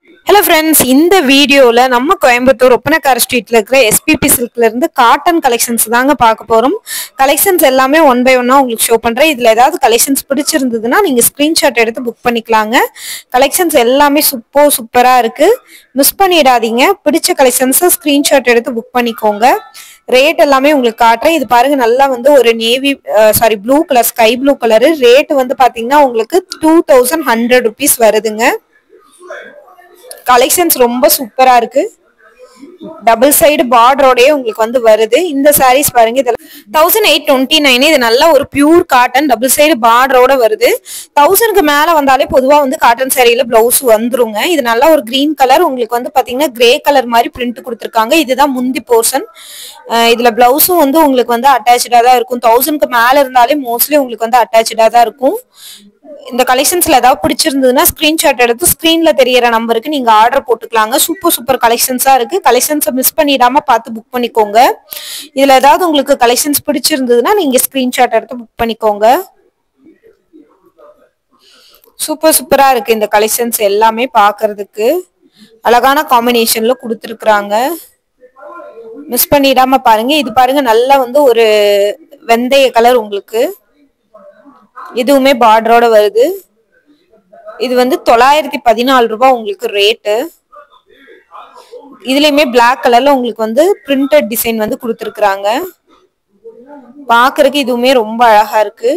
Hello friends, இந்த வீடியோல நம்ம கோயம்புத்தூர் ஒப்பனக்கார ஸ்ட்ரீட்ல இருக்கிற SPP சில்க்ல இருந்து காட்டன் கலெக்ஷன்ஸ் தாங்க பார்க்க போறோம். கலெக்ஷன்ஸ் எல்லாமே ஒன் பை ஒன்னா உங்களுக்கு ஷோ பண்றேன். இதுல ஏதாவது கலெக்ஷன்ஸ் பிடிச்சிருந்ததுன்னா நீங்க ஸ்கிரீன்ஷாட் எடுத்து புக் பண்ணிக்கலாங்க. கலெக்ஷன்ஸ் எல்லாமே சூப்பரா இருக்கு. மிஸ் பண்ணிடாதீங்க. பிடிச்ச கலெக்ஷன்ஸை ஸ்கிரீன்ஷாட் எடுத்து புக் பண்ணிக்கோங்க. ரேட் எல்லாமே உங்களுக்கு காட்டுறேன். இது பாருங்க, நல்லா வந்து ஒரு blue colour, sky blue colour. Rate வந்து பாத்தீங்கன்னா உங்களுக்கு 2100 rupees வருதுங்க. கலெக்ஷன்ஸ் ரொம்ப சூப்பரா இருக்கு. டபுள் சைடு பார்டரோடய உங்களுக்கு வந்து வருது. இந்த சாரீஸ் பாருங்க, இதெல்லாம் 1829. இது நல்ல ஒரு பியூர் காட்டன், டபுள் சைடு பார்டரோட வருது. 1000க்கு மேல வந்தாலே பொதுவா வந்து காட்டன் சாரியில பிளவுஸ் வந்துருங்க. இது நல்ல ஒரு கிரீன் கலர், உங்களுக்கு வந்து பாத்தீங்கன்னா கிரே கலர் மாதிரி பிரிண்ட் கொடுத்துருக்காங்க. இதுதான் முந்தி போர்ஷன். இதுல பிளவுஸும் வந்து உங்களுக்கு வந்து அட்டாச்சா தான் இருக்கும். 1000க்கு மேல இருந்தாலே மோஸ்ட்லி உங்களுக்கு வந்து அட்டாச்சா தான் இருக்கும். இந்த கலெக்ஷன்ஸ்ல ஏதாவது பிடிச்சிருந்ததுன்னா ஸ்கிரீன்ஷாட் எடுத்து ஸ்கிரீன்ல தெரியற நம்பருக்கு நீங்க ஆர்டர் போட்டுக்கலாங்க. சூப்பர் கலெக்ஷன்ஸா இருக்கு. கலெக்ஷன்ஸை மிஸ் பண்ணிடாம பார்த்து புக் பண்ணிக்கோங்க. இதுல ஏதாவது உங்களுக்கு கலெக்ஷன்ஸ் பிடிச்சிருந்ததுன்னா நீங்க ஸ்கிரீன்ஷாட் எடுத்து புக் பண்ணிக்கோங்க. சூப்பரா இருக்கு. இந்த கலெக்ஷன்ஸ் எல்லாமே பாக்குறதுக்கு அழகான காம்பினேஷன்ல கொடுத்துருக்காங்க. மிஸ் பண்ணிடாம பாருங்க. இது பாருங்க, நல்லா வந்து ஒரு வெந்தய கலர், உங்களுக்கு இதுவுமே பார்டரோட வருது. இது வந்து 914 ரூபாய் உங்களுக்கு ரேட்டு. இதுலயுமே பிளாக் கலர்ல உங்களுக்கு வந்து பிரிண்டட் டிசைன் வந்து கொடுத்துருக்காங்க. பாக்குறதுக்கு இதுவுமே ரொம்ப அழகா இருக்கு.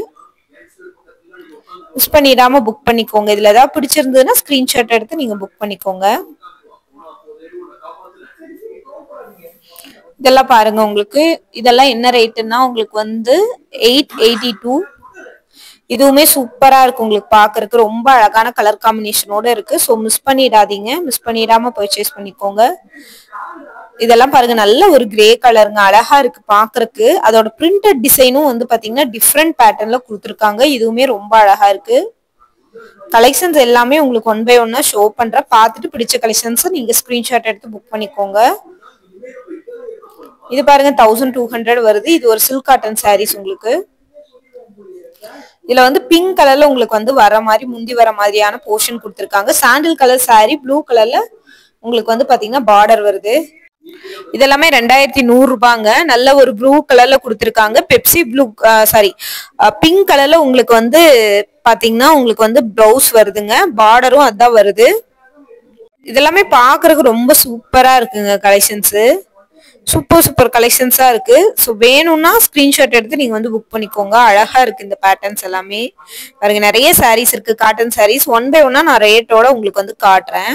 மிஸ் பண்ணிடாம புக் பண்ணிக்கோங்க. இதுல ஏதாவது பிடிச்சிருந்ததுன்னா ஸ்கிரீன்ஷாட் எடுத்து நீங்க புக் பண்ணிக்கோங்க. இதெல்லாம் பாருங்க, உங்களுக்கு இதெல்லாம் என்ன ரேட்டுன்னா உங்களுக்கு வந்து 882. இதுவுமே சூப்பரா இருக்கு. உங்களுக்கு பாக்குறதுக்கு ரொம்ப அழகான கலர் காம்பினேஷனோட இருக்கு. ஸோ மிஸ் பண்ணிடாதீங்க. மிஸ் பண்ணிடாம பர்ச்சேஸ் பண்ணிக்கோங்க. இதெல்லாம் பாருங்க, நல்ல ஒரு கிரே கலருங்க, அழகா இருக்கு பாக்குறதுக்கு. அதோட பிரிண்டட் டிசைனும் வந்து பாத்தீங்கன்னா டிஃப்ரெண்ட் பேட்டர்ன்ல கொடுத்துருக்காங்க. இதுவுமே ரொம்ப அழகா இருக்கு. கலெக்ஷன்ஸ் எல்லாமே உங்களுக்கு ஒன் பை ஒன்னா ஷோ பண்ற. பார்த்துட்டு பிடிச்ச கலெக்ஷன்ஸ் நீங்க ஸ்கிரீன்ஷாட் எடுத்து புக் பண்ணிக்கோங்க. இது பாருங்க, 1200 வருது. இது ஒரு சில்க் காட்டன் சாரீஸ். உங்களுக்கு இதுல வந்து பிங்க் கலர்ல உங்களுக்கு வந்து வர மாதிரி, முந்தி வர மாதிரியான போர்ஷன் கொடுத்துருக்காங்க. சாண்டில் கலர் சாரி, ப்ளூ கலர்ல உங்களுக்கு வந்து பாத்தீங்கன்னா பார்டர் வருது. இதெல்லாமே 2100 ரூபாங்க. நல்ல ஒரு ப்ளூ கலர்ல கொடுத்துருக்காங்க. பெப்சி ப்ளூ பிங்க் கலர்ல உங்களுக்கு வந்து பாத்தீங்கன்னா உங்களுக்கு வந்து பிளவுஸ் வருதுங்க. பார்டரும் அதான் வருது. இதெல்லாமே பாக்குறதுக்கு ரொம்ப சூப்பரா இருக்குங்க. கலெக்ஷன்ஸ் சூப்பர் கலெக்ஷன்ஸா இருக்கு. ஸோ வேணும்னா ஸ்கிரீன்ஷாட் எடுத்து நீங்க வந்து புக் பண்ணிக்கோங்க. அழகா இருக்கு இந்த பேட்டர்ன்ஸ் எல்லாமே. பாருங்க, நிறைய சாரீஸ் இருக்கு, காட்டன் சாரீஸ். ஒன் பை ஒன்னா நான் ரேட்டோட உங்களுக்கு வந்து காட்டுறேன்.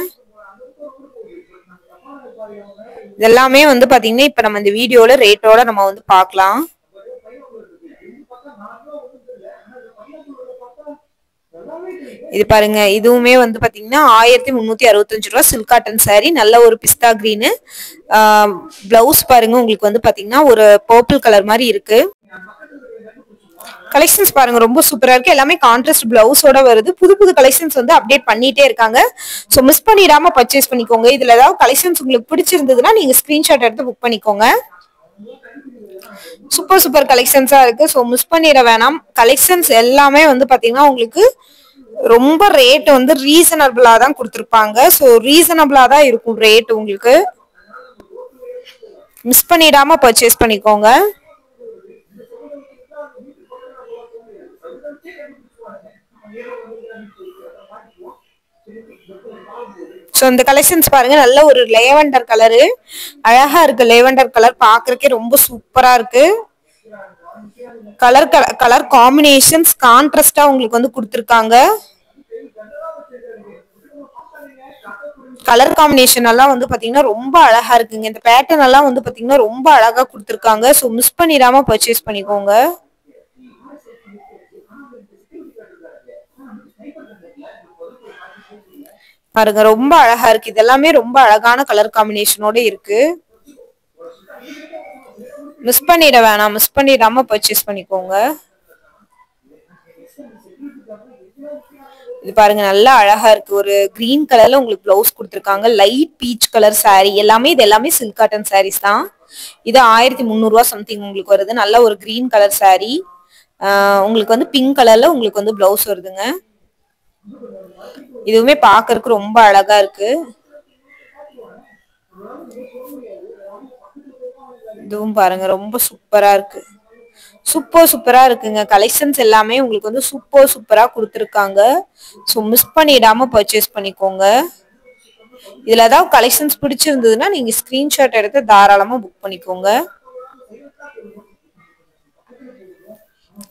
இதெல்லாமே வந்து பாத்தீங்கன்னா இப்ப நம்ம இந்த வீடியோல ரேட்டோட நம்ம வந்து பார்க்கலாம். இது பாருங்க, இதுவுமே வந்து பாத்தீங்கன்னா 1365 ரூபாய் சில்க் காட்டன் சாரி. நல்ல ஒரு பிஸ்தா கிரீனு. பிளவுஸ் பாருங்க, உங்களுக்கு வந்து பாத்தீங்கன்னா ஒரு பர்பிள் கலர் மாதிரி இருக்கு. கலெக்ஷன்ஸ் பாருங்க, ரொம்ப சூப்பரா இருக்கு. எல்லாமே கான்ட்ராஸ்ட் பிளவுஸோட வருது. புது கலெக்ஷன்ஸ் வந்து அப்டேட் பண்ணிட்டே இருக்காங்க. ஸோ மிஸ் பண்ணிடாம பர்ச்சேஸ் பண்ணிக்கோங்க. இதுல ஏதாவது கலெக்ஷன்ஸ் உங்களுக்கு பிடிச்சிருந்ததுன்னா நீங்க ஸ்கிரீன்ஷாட் எடுத்து புக் பண்ணிக்கோங்க. சூப்பர் கலெக்ஷன்ஸா இருக்கு. ஸோ மிஸ் பண்ணிட வேணாம். கலெக்ஷன்ஸ் எல்லாமே வந்து பாத்தீங்கன்னா உங்களுக்கு ரொம்ப ரேட் வந்து ரீசனபிளா தான் கொடுத்துருப்பாங்க. ஸோ ரீசனபிளா தான் இருக்கும் ரேட். உங்களுக்கு மிஸ் பண்ணிடாம பர்ச்சேஸ் பண்ணிக்கோங்க. ஸோ இந்த கலெக்ஷன்ஸ் பாருங்க, நல்ல ஒரு லேவண்டர் கலரு, அழகா இருக்கு. லேவண்டர் கலர் பாக்குறதுக்கே ரொம்ப சூப்பரா இருக்கு. கலர் காம்பினேஷன்ஸ் கான்ட்ராஸ்டா உங்களுக்கு வந்து கொடுத்துருக்காங்க. கலர் காம்பினேஷன் எல்லாம் வந்து பாத்தீங்கன்னா ரொம்ப அழகா இருக்குங்க. இந்த பேட்டர்ன் எல்லாம் வந்து பாத்தீங்கன்னா ரொம்ப அழகா கொடுத்துருக்காங்க. ஸோ மிஸ் பண்ணிடாம பர்ச்சேஸ் பண்ணிக்கோங்க. பாருங்க, ரொம்ப அழகா இருக்கு. இதெல்லாமே ரொம்ப அழகான கலர் காம்பினேஷனோட இருக்கு. மிஸ் பண்ணிட வேணாம். மிஸ் பண்ணிடாம பர்ச்சேஸ் பண்ணிக்கோங்க. இது பாருங்க, நல்லா அழகா இருக்கு. ஒரு கிரீன் கலர்ல உங்களுக்கு பிளவுஸ் கொடுத்துருக்காங்க. Light peach colour sorry. இது எல்லாமே சில்க் காட்டன் சாரீஸ் தான். இது 1300 ரூபாய் சம்திங் உங்களுக்கு வருது. நல்ல ஒரு கிரீன் கலர் சாரி. உங்களுக்கு வந்து பிங்க் கலர்ல உங்களுக்கு வந்து பிளவுஸ் வருதுங்க. இதுவுமே பாக்குறதுக்கு ரொம்ப அழகா இருக்கு. இதுவும் பாருங்க ரொம்ப சூப்பரா இருக்கு. சூப்பரா இருக்குங்க. கலெக்ஷன்ஸ் எல்லாமே உங்களுக்கு வந்து சூப்பரா கொடுத்துருக்காங்க. ஸோ மிஸ் பண்ணிடாம பர்ச்சேஸ் பண்ணிக்கோங்க. இதுல ஏதாவது கலெக்ஷன்ஸ் பிடிச்சிருந்ததுன்னா நீங்க ஸ்கிரீன்ஷாட் எடுத்து தாராளமா புக் பண்ணிக்கோங்க.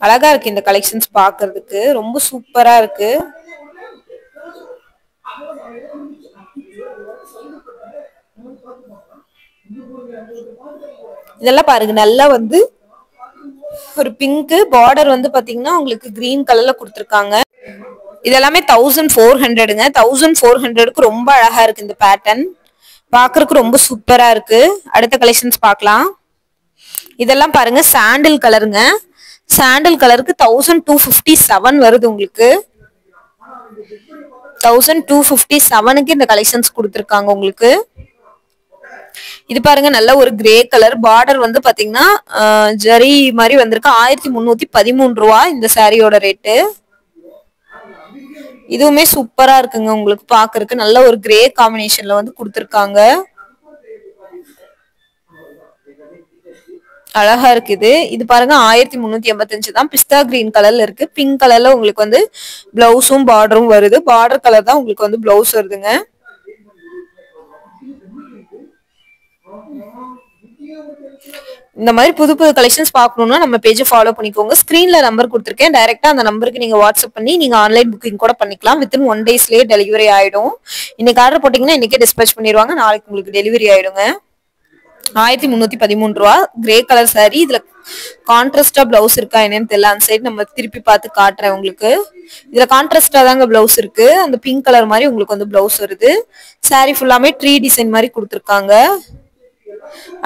அழகா இருக்கு இந்த கலெக்ஷன்ஸ் பாக்குறதுக்கு, ரொம்ப சூப்பரா இருக்கு. இதெல்லாம் பாருங்க, நல்லா வந்து ஒரு பிங்க் பார்டர் வந்து பாத்தீங்கன்னா உங்களுக்கு கிரீன் கலர்ல கொடுத்துருக்காங்க. இதெல்லாமே 1400ங்க. 1400க்கு ரொம்ப அழகா இருக்கு இந்த பேட்டர்ன், பாக்குறதுக்கு ரொம்ப சூப்பரா இருக்கு. அடுத்த கலெக்ஷன்ஸ் பார்க்கலாம். இதெல்லாம் பாருங்க சாண்டில் கலருங்க. சாண்டில் கலருக்கு 1257 வருது உங்களுக்கு. 1257க்கு இந்த கலெக்ஷன்ஸ் கொடுத்துருக்காங்க உங்களுக்கு. இது பாருங்க நல்ல ஒரு கிரே கலர் பார்டர் வந்து பாத்தீங்கன்னா ஜரி மாதிரி வந்திருக்கு. 1313 ரூபா இந்த சாரியோட ரேட்டு. இதுவுமே சூப்பரா இருக்குங்க, உங்களுக்கு பாக்குறதுக்கு நல்ல ஒரு கிரே காம்பினேஷன்ல வந்து கொடுத்துருக்காங்க. அழகா இருக்குது. இது பாருங்க 1385 தான். பிஸ்தா கிரீன் கலர்ல இருக்கு. பிங்க் கலர்ல உங்களுக்கு வந்து பிளவுஸும் பார்டரும் வருது. பார்டர் கலர் தான் உங்களுக்கு வந்து பிளவுஸ் வருதுங்க. இந்த மாதிரி புது கலெக்ஷன்ஸ் பார்க்கணும்னா நம்ம பேஜை ஃபாலோ பண்ணிக்கோங்க. ஸ்கிரீன்ல நம்பர் கொடுத்துருக்கேன். டைரக்டா அந்த நம்பருக்கு நீங்க வாட்ஸ்அப் பண்ணி நீங்க ஆன்லைன் புக்கிங் கூட பண்ணிக்கலாம். வித்தின் 1 டேஸ்லயே டெலிவரி ஆயிடும். இன்னைக்கு ஆர்டர் போட்டீங்கன்னா இன்னைக்கே டிஸ்பேச் பண்ணிடுவாங்க. நாளைக்கு உங்களுக்கு டெலிவரி ஆயிடுங்க. 1313 ரூபா கிரே கலர் சாரி. இதுல கான்ட்ராஸ்டா பிளவுஸ் இருக்கா என்னன்னு தெரியல. அந்த சைடு நம்ம திருப்பி பார்த்து காட்டுறேன் உங்களுக்கு. இதுல கான்ட்ராஸ்டா தாங்க பிளவுஸ் இருக்கு. அந்த பிங்க் கலர் மாதிரி உங்களுக்கு வந்து பிளவுஸ் வருது. சாரி ஃபுல்லாமே ட்ரீ டிசைன் மாதிரி கொடுத்துருக்காங்க.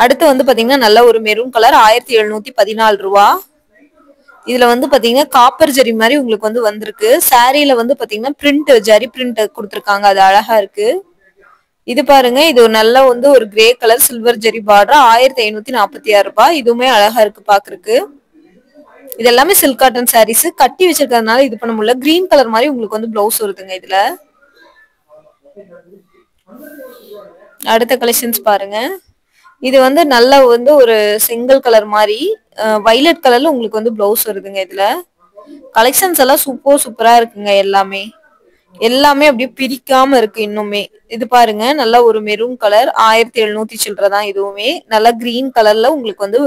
அடுத்து வந்து பாத்தீங்கன்னா நல்ல ஒரு மெரூன் கலர் 1714 ரூபா. இதுல வந்து பாத்தீங்கன்னா காப்பர் ஜரி மாதிரி உங்களுக்கு வந்து வந்திருக்கு. சாரியில வந்து பாத்தீங்கன்னா பிரிண்ட் ஜரி பிரிண்ட் கொடுத்துருக்காங்க. அது அழகா இருக்கு. இது பாருங்க, இது ஒரு நல்ல வந்து ஒரு கிரே கலர் சில்வர் ஜெரி பார்டர் 1546 ரூபாய். இதுவுமே அழகா இருக்கு பாக்குறதுக்கு. இது எல்லாமே சில்க் காட்டன் சாரீஸ். கட்டி வச்சிருக்கிறதுனால இது பண்ண முடியல. கிரீன் கலர் மாதிரி உங்களுக்கு வந்து பிளவுஸ் வருதுங்க இதுல. அடுத்த கலெக்ஷன்ஸ் பாருங்க. இது வந்து நல்ல வந்து ஒரு செங்கல் கலர் மாதிரி வைலட் கலர்ல உங்களுக்கு வந்து பிளவுஸ் வருதுங்க இதுல. கலெக்ஷன்ஸ் எல்லாம் சூப்பரா இருக்குங்க. எல்லாமே அப்படியே பிரிக்காம இருக்கு இன்னுமே. இது பாருங்க நல்ல ஒரு மெரூன் கலர் 1700 சில்லற தான். இதுவுமே நல்ல கிரீன் கலர்ல உங்களுக்கு வந்து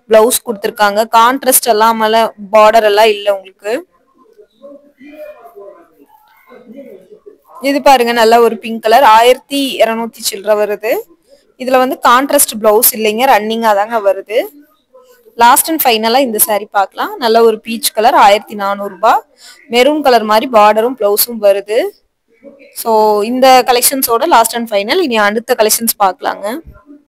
பிளவுஸ் கொடுத்துருக்காங்க. கான்ட்ராஸ்ட் எல்லாம் பார்டர் எல்லாம் இல்ல உங்களுக்கு. இது பாருங்க நல்ல ஒரு பிங்க் கலர் 1200 சில்லற வருது. இதுல வந்து கான்ட்ராஸ்ட் பிளவுஸ் இல்லைங்க, ரன்னிங்கா தாங்க வருது. லாஸ்ட் அண்ட் ஃபைனலா இந்த சாரி பார்க்கலாம். நல்ல ஒரு பீச் கலர் 1400 ரூபாய். மெரூன் கலர் மாதிரி பார்டரும் பிளவுஸும் வருது. ஸோ இந்த கலெக்ஷன்ஸோட லாஸ்ட் அண்ட் ஃபைனல். இனி அடுத்த கலெக்ஷன்ஸ் பார்க்கலாங்க.